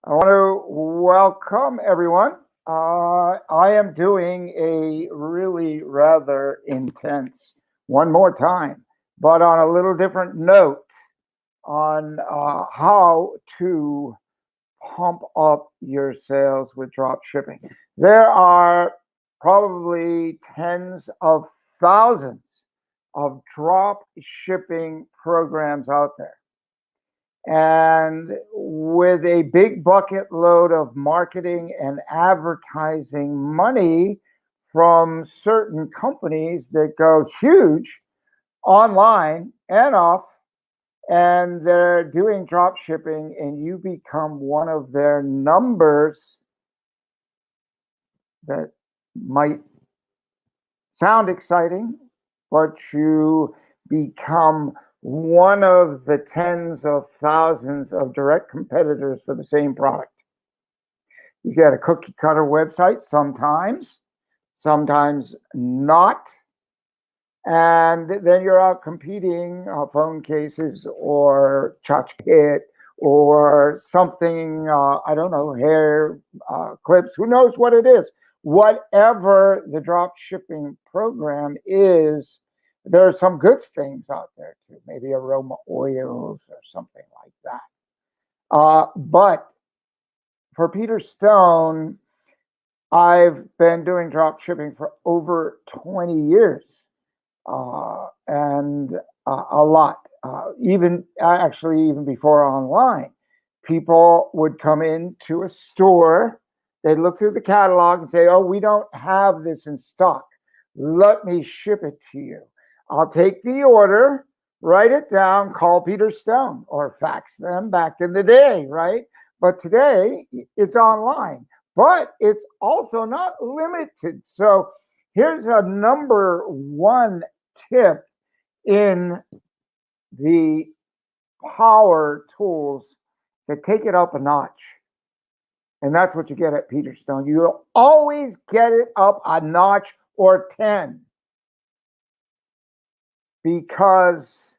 I want to welcome everyone. I am doing a really rather intense one more time, but on a little different note on how to pump up your sales with drop shipping. There are probably tens of thousands of drop shipping programs out there. And with a big bucket load of marketing and advertising money from certain companies that go huge online and off, and they're doing drop shipping, and you become one of their numbers, that might sound exciting, but you become one of the tens of thousands of direct competitors for the same product. You get a cookie cutter website sometimes not. And then you're out competing phone cases or 𝗵cie or something, I don't know, hair clips, who knows what it is. Whatever the drop shipping program is, there are some good things out there too, maybe aroma oils or something like that. But for Peter Stone, I've been doing drop shipping for over 20 years. And a lot, even before online. People would come into a store, they'd look through the catalog and say, oh, we don't have this in stock. Let me ship it to you. I'll take the order, write it down, call Peter Stone, or fax them back in the day, right? But today it's online, but it's also not limited. So here's a number one tip in the power tools that take it up a notch. And that's what you get at Peter Stone. You'll always get it up a notch or 10. Because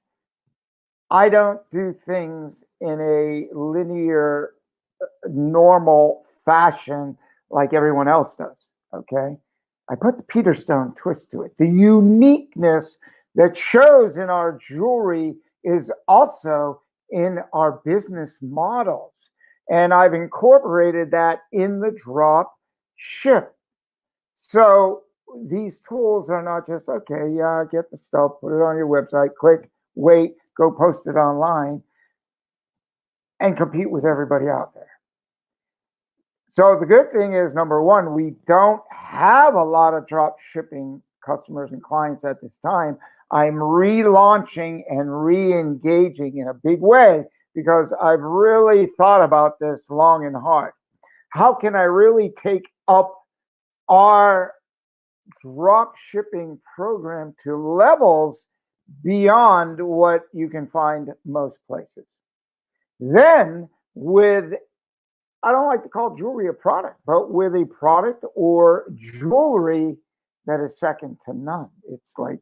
I don't do things in a linear, normal fashion like everyone else does, okay? I put the Peter Stone twist to it. The uniqueness that shows in our jewelry is also in our business models. And I've incorporated that in the drop ship. So these tools are not just, okay, yeah, get the stuff, put it on your website, click, wait, go post it online, and compete with everybody out there. So the good thing is, number one, we don't have a lot of drop shipping customers and clients at this time. I'm relaunching and re-engaging in a big way because I've really thought about this long and hard. How can I really take up our drop shipping program to levels beyond what you can find most places? Then with, I don't like to call jewelry a product, but with a product or jewelry that is second to none. It's like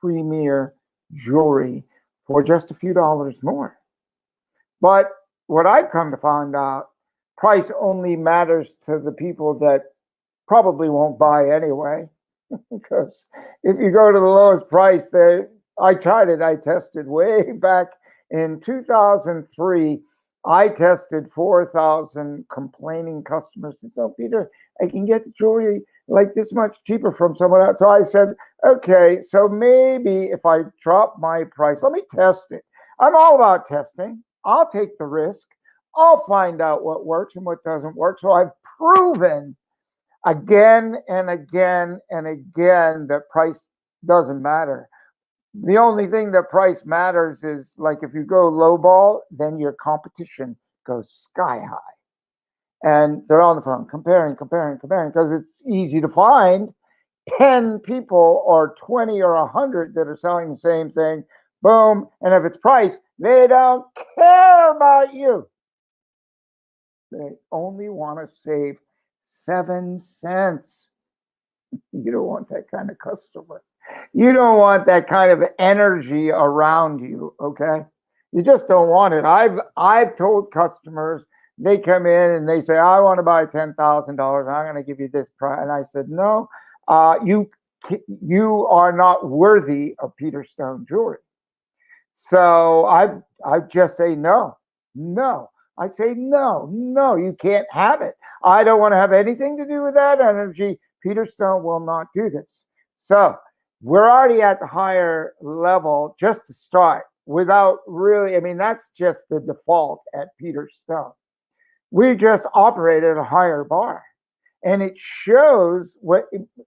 premier jewelry for just a few dollars more. But what I've come to find out, price only matters to the people that probably won't buy anyway. Because if you go to the lowest price, I tried it, I tested way back in 2003. I tested 4,000 complaining customers. And so, Peter, I can get the jewelry like this much cheaper from someone else. So I said, okay, so maybe if I drop my price, let me test it. I'm all about testing. I'll take the risk. I'll find out what works and what doesn't work. So I've proven again and again and again that price doesn't matter. The only thing that price matters is, like, if you go lowball, then your competition goes sky high. And they're on the phone comparing, because it's easy to find 10 people or 20 or 100 that are selling the same thing. Boom. And if it's price, they don't care about you. They only want to save 7 cents. You don't want that kind of customer. You don't want that kind of energy around you, okay? You just don't want it. I've told customers They come in and they say, I want to buy $10,000. I'm going to give you this price. And I said, no, you are not worthy of Peter Stone jewelry. So I just say no. I say no, you can't have it. I don't want to have anything to do with that energy. Peter Stone will not do this. So we're already at the higher level just to start without really, I mean, that's just the default at Peter Stone. We just operate at a higher bar. And it shows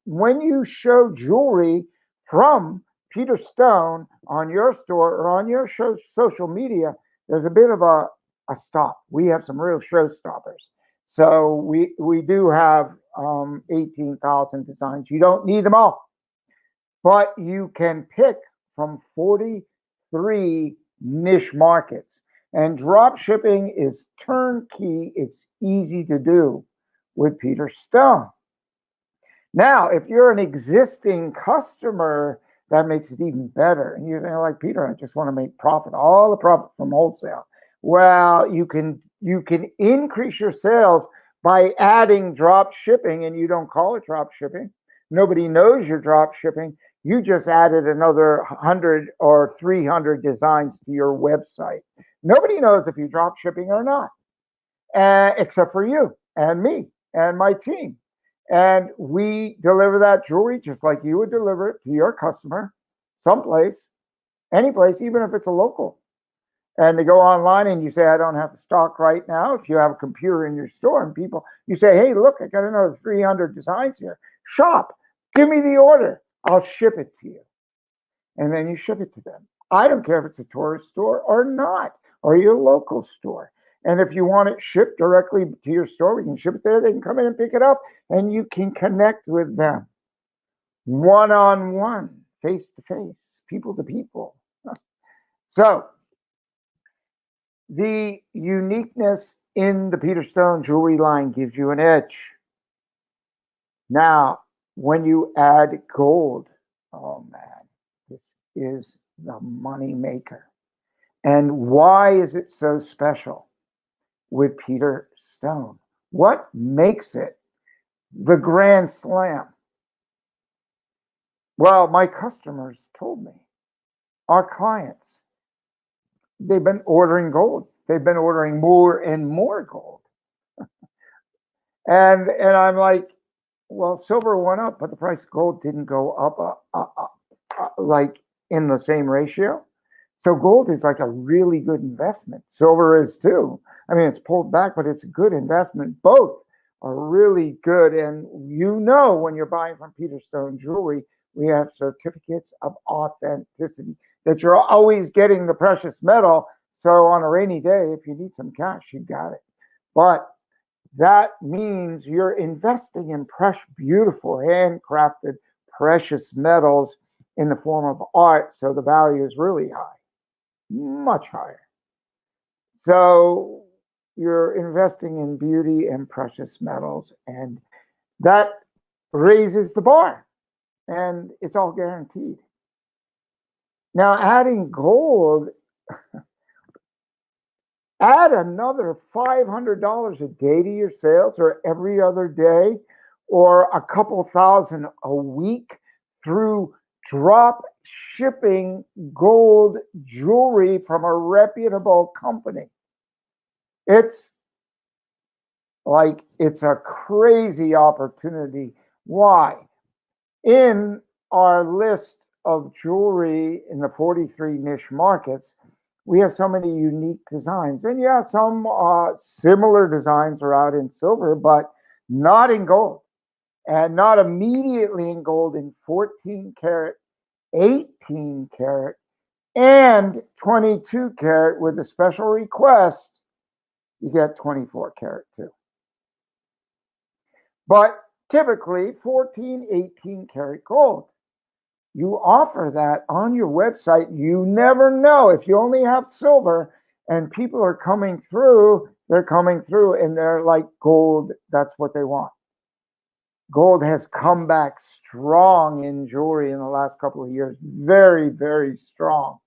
when you show jewelry from Peter Stone on your store or on your social media, there's a bit of a stop. We have some real showstoppers. So we do have 18,000 designs. You don't need them all, but you can pick from 43 niche markets. And drop shipping is turnkey. It's easy to do with Peter Stone. Now, if you're an existing customer, that makes it even better. And you're like, Peter, I just want to make profit, all the profit from wholesale. Well, you can increase your sales by adding drop shipping, and you don't call it drop shipping. Nobody knows you're drop shipping. You just added another 100 or 300 designs to your website. Nobody knows if you're drop shipping or not, except for you and me and my team. And we deliver that jewelry just like you would deliver it to your customer, someplace, any place, even if it's a local. And they go online and you say, I don't have the stock right now. If you have a computer in your store and people, you say, hey, look, I got another 300 designs here. Shop, give me the order. I'll ship it to you. And then you ship it to them. I don't care if it's a tourist store or not, or your local store. And if you want it shipped directly to your store, we can ship it there. They can come in and pick it up, and you can connect with them one-on-one, face-to-face, people-to-people. So the uniqueness in the Peter Stone jewelry line gives you an edge. Now, when you add gold, oh man, this is the money maker. And why is it so special with Peter Stone? What makes it the grand slam? Well, my customers told me, our clients, they've been ordering gold. They've been ordering more and more gold. and I'm like, well, silver went up, but the price of gold didn't go up like in the same ratio. So gold is like a really good investment. Silver is too. I mean, it's pulled back, but it's a good investment. Both are really good. And you know, when you're buying from Peter Stone jewelry, we have certificates of authenticity that you're always getting the precious metal. So on a rainy day, if you need some cash, you got it. But that means you're investing in beautiful, handcrafted, precious metals in the form of art. So the value is really high, much higher. So you're investing in beauty and precious metals, and that raises the bar, and it's all guaranteed. Now, adding gold, add another $500 a day to your sales, or every other day, or a couple thousand a week through drop shipping gold jewelry from a reputable company. It's like, it's a crazy opportunity. Why? In our list of jewelry in the 43 niche markets, we have so many unique designs. And yeah, some similar designs are out in silver, but not in gold. And not immediately in gold in 14 karat, 18 karat, and 22 karat. With a special request, you get 24 karat too. But typically 14, 18 karat gold. You offer that on your website. You never know. If you only have silver and people are coming through, they're coming through and they're like, gold, that's what they want. Gold has come back strong in jewelry in the last couple of years. Very, very strong.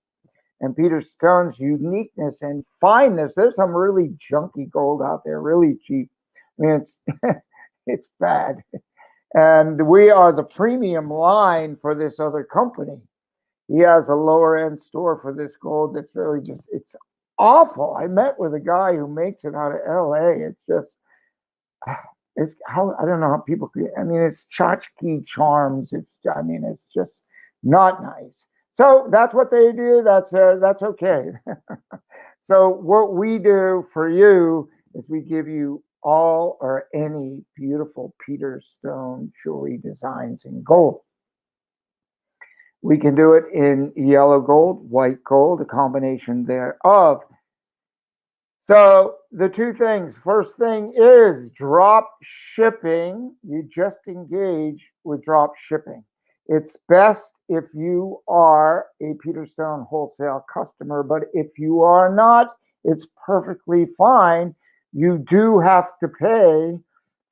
and Peter Stone's uniqueness and fineness. There's some really junky gold out there, really cheap. I mean, it's it's bad. And we are the premium line for this other company. He has a lower end store for this gold that's really just, it's awful. I met with a guy who makes it out of LA. It's just, it's how, I don't know how people could, I mean, it's tchotchke charms. It's, I mean, it's just not nice. So that's what they do. That's okay. So what we do for you is we give you all or any beautiful Peter Stone jewelry designs in gold. We can do it in yellow gold, white gold, a combination thereof. So the two things, first thing is drop shipping. You just engage with drop shipping. It's best if you are a Peter Stone wholesale customer, but if you are not, it's perfectly fine. You do have to pay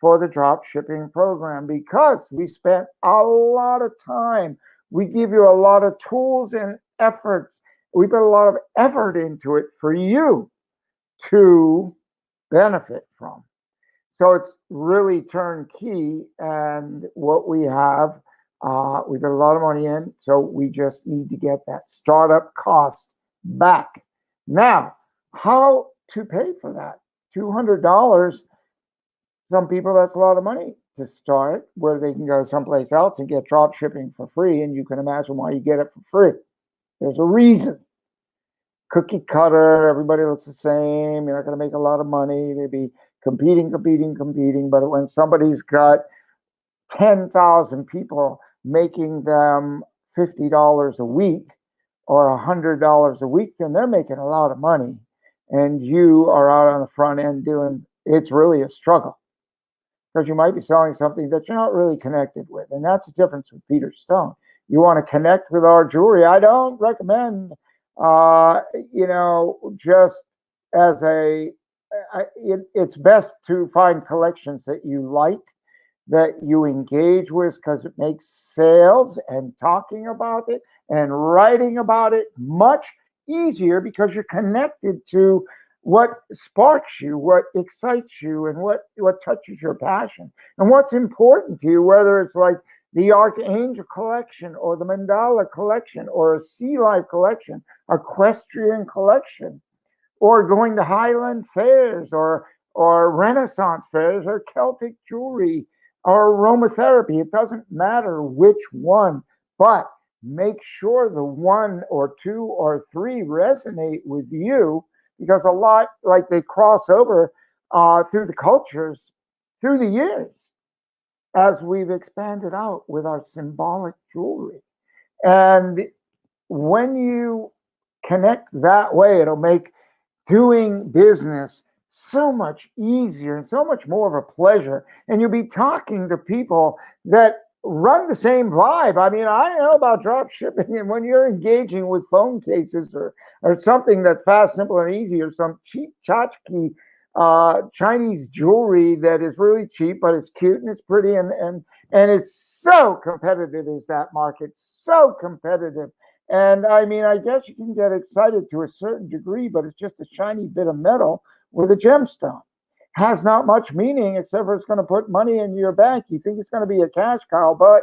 for the drop shipping program because we spent a lot of time. We give you a lot of tools and efforts. We put a lot of effort into it for you to benefit from. So it's really turnkey. And what we have, we put a lot of money in, so we just need to get that startup cost back. Now, how to pay for that? $200. Some people, that's a lot of money to start, where they can go someplace else and get drop shipping for free. And you can imagine why you get it for free. There's a reason. Cookie cutter, everybody looks the same. You're not going to make a lot of money. They'd be competing. But when somebody's got 10,000 people making them $50 a week or $100 a week, then they're making a lot of money. And you are out on the front end doing, it's really a struggle because you might be selling something that you're not really connected with. And that's the difference with Peter Stone. You want to connect with our jewelry. I don't recommend, just as it's best to find collections that you like, that you engage with, because it makes sales and talking about it and writing about it much easier because you're connected to what sparks you, what excites you, and what touches your passion and what's important to you, whether it's like the Archangel collection or the Mandala collection or a Sea Life collection, equestrian collection, or going to Highland fairs or Renaissance fairs or Celtic jewelry or aromatherapy. It doesn't matter which one, but make sure the one or two or three resonate with you, because a lot, like, they cross over through the cultures through the years as we've expanded out with our symbolic jewelry. And when you connect that way, it'll make doing business so much easier and so much more of a pleasure. And you'll be talking to people that run the same vibe. I mean, I know about drop shipping, and when you're engaging with phone cases or something that's fast, simple, and easy, or some cheap tchotchke Chinese jewelry that is really cheap, but it's cute and it's pretty, and it's so competitive, is that market, so competitive. And I mean, I guess you can get excited to a certain degree, but it's just a shiny bit of metal with a gemstone. Has not much meaning except for it's going to put money in your bank. You think it's going to be a cash cow, but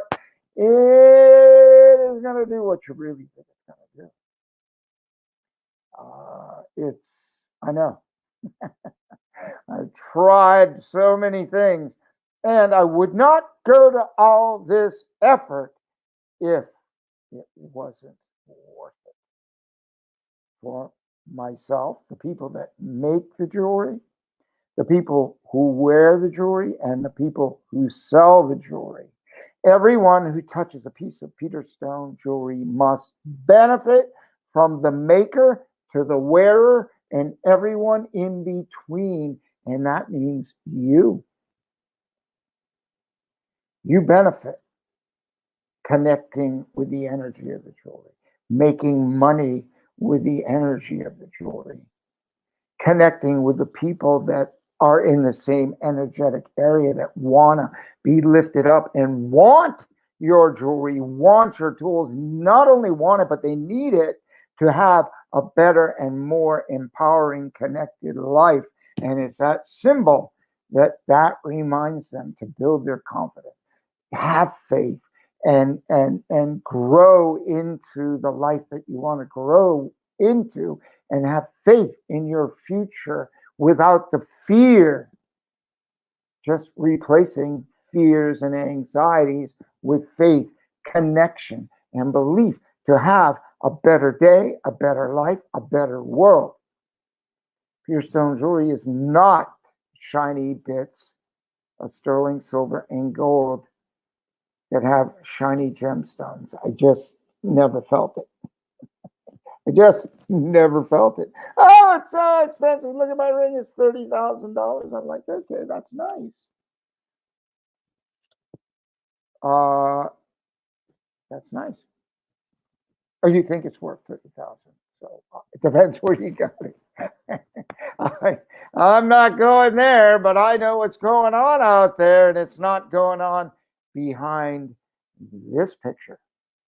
it is going to do what you really think it's going to do. I know. I've tried so many things, and I would not go to all this effort if it wasn't worth it for myself, the people that make the jewelry, the people who wear the jewelry, and the people who sell the jewelry. Everyone who touches a piece of Peter Stone jewelry must benefit, from the maker to the wearer and everyone in between. And that means you. You benefit connecting with the energy of the jewelry, making money with the energy of the jewelry, connecting with the people that are in the same energetic area, that want to be lifted up and want your jewelry, want your tools, not only want it, but they need it to have a better and more empowering, connected life. And it's that symbol that reminds them to build their confidence, have faith, and grow into the life that you want to grow into, and have faith in your future without the fear, just replacing fears and anxieties with faith, connection, and belief to have a better day, a better life, a better world. Pure stone jewelry is not shiny bits of sterling silver and gold that have shiny gemstones. I just never felt it. I just never felt it. Oh, it's so expensive. Look at my ring. It's $30,000. I'm like, okay, that's nice. That's nice. Or you think it's worth 30,000? So it depends where you got it. I'm not going there, but I know what's going on out there, and it's not going on behind this picture,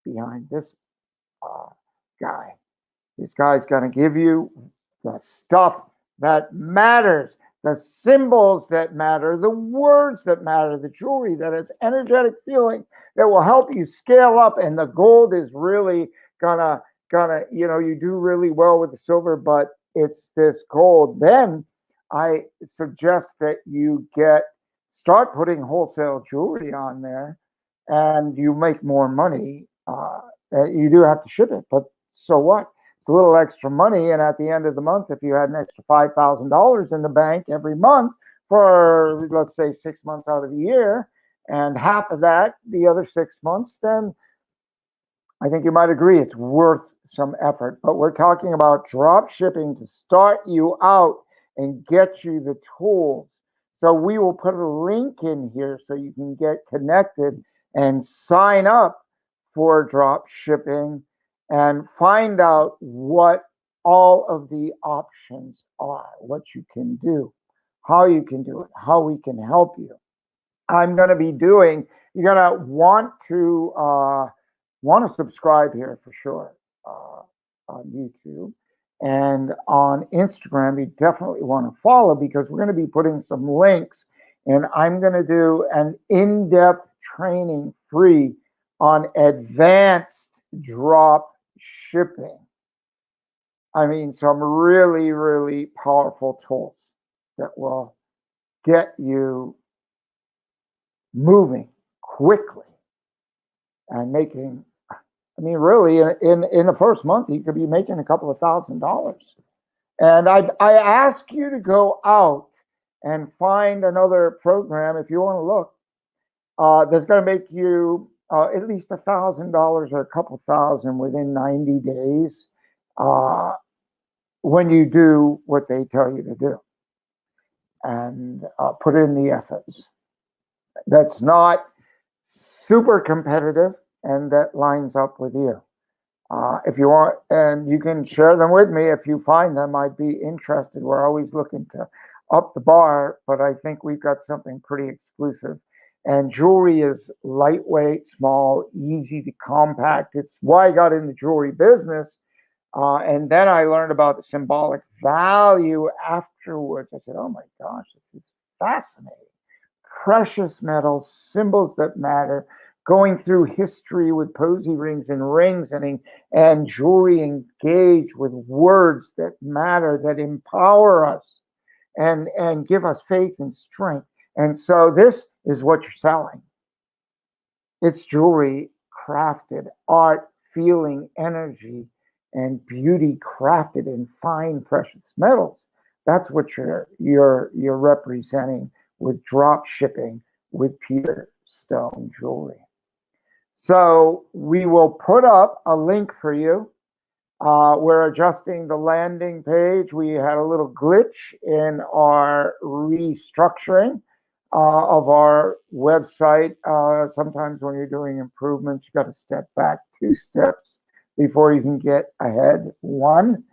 behind this guy. This guy's going to give you the stuff that matters, the symbols that matter, the words that matter, the jewelry that has energetic feeling that will help you scale up. And the gold is really gonna, you do really well with the silver, but it's this gold. Then I suggest that you start putting wholesale jewelry on there, and you make more money. You do have to ship it, but so what? It's a little extra money, and at the end of the month, if you had an extra $5,000 in the bank every month for, let's say, 6 months out of the year, and half of that the other 6 months, then I think you might agree it's worth some effort. But we're talking about drop shipping to start you out and get you the tools. So we will put a link in here so you can get connected and sign up for drop shipping and find out what all of the options are, what you can do, how you can do it, how we can help you. I'm going to be doing, you're going to want to subscribe here for sure on YouTube. And on Instagram, you definitely want to follow, because we're going to be putting some links, and I'm going to do an in-depth training free on advanced drop shipping. I mean, some really, really powerful tools that will get you moving quickly and making, I mean, really in the first month, you could be making a couple of $1,000. And I ask you to go out and find another program, if you want to look, that's going to make you at least $1,000 or a couple thousand within 90 days when you do what they tell you to do and put in the efforts. That's not super competitive, and that lines up with you. If you want, and you can share them with me if you find them. I'd be interested. We're always looking to up the bar, but I think we've got something pretty exclusive. And jewelry is lightweight, small, easy to compact. It's why I got in the jewelry business. And then I learned about the symbolic value afterwards. I said, oh my gosh, this is fascinating. Precious metals, symbols that matter, going through history with posy rings and jewelry engaged with words that matter, that empower us and give us faith and strength. And so this is what you're selling. It's jewelry crafted, art, feeling, energy, and beauty crafted in fine precious metals. That's what you're representing with drop shipping with pure stone jewelry. So we will put up a link for you. We're adjusting the landing page. We had a little glitch in our restructuring of our website. Sometimes when you're doing improvements, you got to step back 2 steps before you can get ahead 1.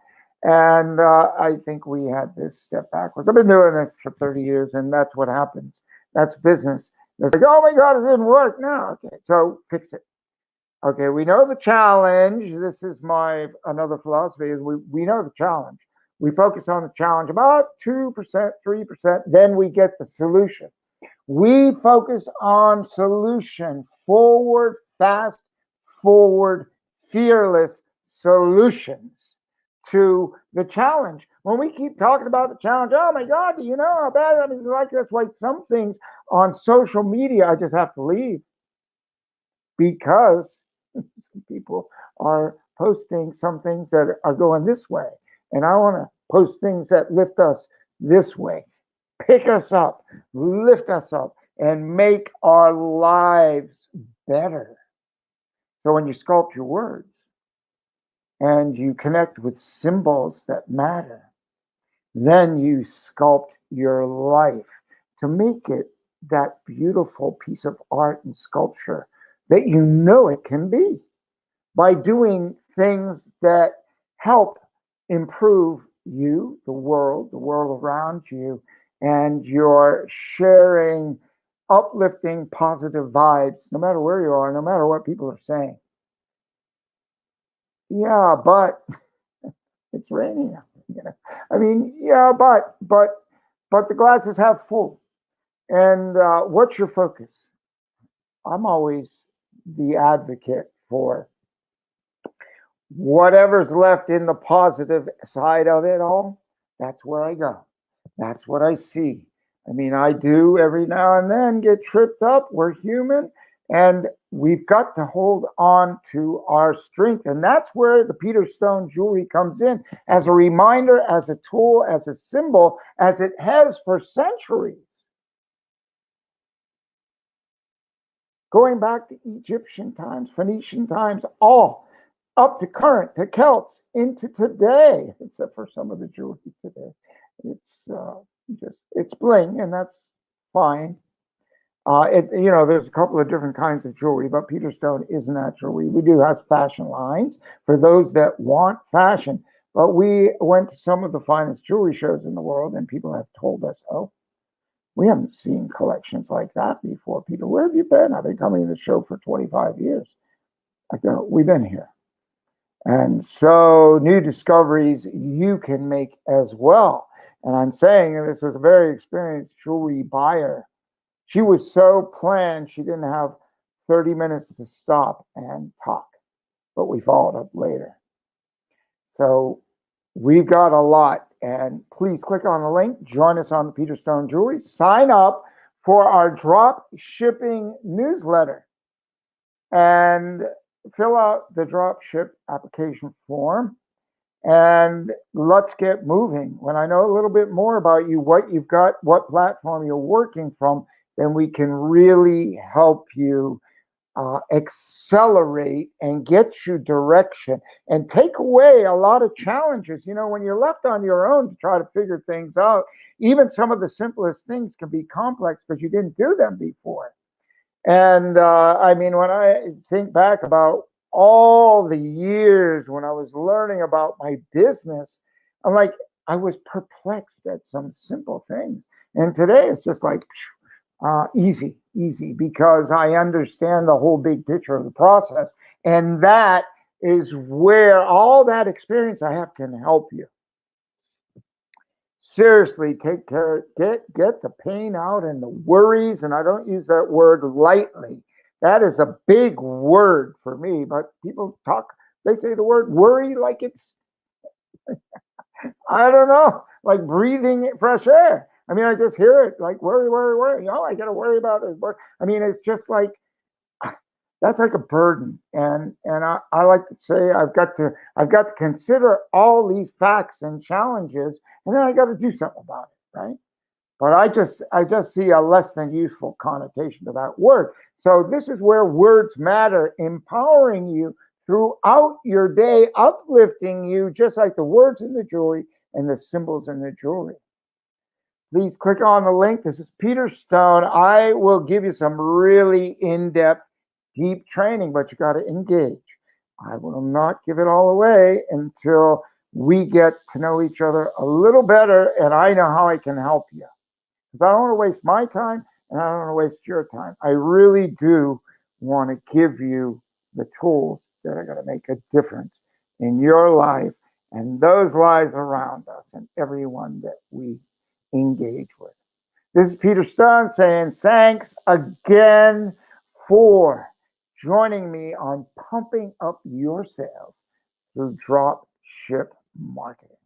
And I think we had this step backwards. I've been doing this for 30 years, and that's what happens. That's business. It's like, oh my God, it didn't work. No, okay, so fix it. Okay, we know the challenge. This is my another philosophy is we know the challenge. We focus on the challenge about 2%, 3%, then we get the solution. We focus on solution, forward, fast, forward, fearless solutions to the challenge. When we keep talking about the challenge, oh my God, do you know how bad that is? Like that's why some things on social media I just have to leave because some people are posting some things that are going this way, and I want to post things that lift us this way, pick us up, lift us up, and make our lives better. So when you sculpt your words and you connect with symbols that matter, then you sculpt your life to make it that beautiful piece of art and sculpture that you know it can be by doing things that help improve you, the world around you, and you're sharing uplifting, positive vibes, no matter where you are, no matter what people are saying. Yeah, but it's raining. You know, I mean, yeah, but the glass is half full. And what's your focus? I'm always the advocate for whatever's left in the positive side of it all. That's where I go. That's what I see. I mean, I do every now and then get tripped up. We're human, and we've got to hold on to our strength. And that's where the Peter Stone jewelry comes in as a reminder, as a tool, as a symbol, as it has for centuries. Going back to Egyptian times, Phoenician times, all up to current, to Celts, into today, except for some of the jewelry today. It's it's bling, and that's fine. There's a couple of different kinds of jewelry, but Peter Stone isn't that jewelry. We do have fashion lines for those that want fashion, but we went to some of the finest jewelry shows in the world, and people have told us, oh, we haven't seen collections like that before. Peter, where have you been? I've been coming to the show for 25 years. I go, we've been here. And so new discoveries you can make as well. And I'm saying, and this was a very experienced jewelry buyer. She was so planned, she didn't have 30 minutes to stop and talk, but we followed up later. So we've got a lot, and please click on the link, join us on the Peter Stone Jewelry, sign up for our drop shipping newsletter, and fill out the drop ship application form, and let's get moving. When I know a little bit more about you, what you've got, what platform you're working from, then we can really help you accelerate and get you direction and take away a lot of challenges. You know, when you're left on your own to try to figure things out, even some of the simplest things can be complex because you didn't do them before. And I mean, when I think back about all the years when I was learning about my business, I'm like, I was perplexed at some simple things. And today it's just like easy, because I understand the whole big picture of the process. And that is where all that experience I have can help you. Seriously, take care, get the pain out and the worries. And I don't use that word lightly. That is a big word for me, but people talk, they say the word worry like it's, I don't know, like breathing fresh air. I mean, I just hear it like worry. I got to worry about this. I mean, it's just like, that's like a burden. And I like to say, I've got to consider all these facts and challenges, and then I got to do something about it, right? But I just see a less than useful connotation to that word. So this is where words matter, empowering you throughout your day, uplifting you, just like the words in the jewelry and the symbols in the jewelry. Please click on the link. This is Peter Stone. I will give you some really in-depth, deep training, but you got to engage. I will not give it all away until we get to know each other a little better, and I know how I can help you. Because I don't want to waste my time, and I don't want to waste your time. I really do want to give you the tools that are going to make a difference in your life and those lives around us and everyone that we engage with. This is Peter Stone saying thanks again for joining me on pumping up your sales through drop ship marketing.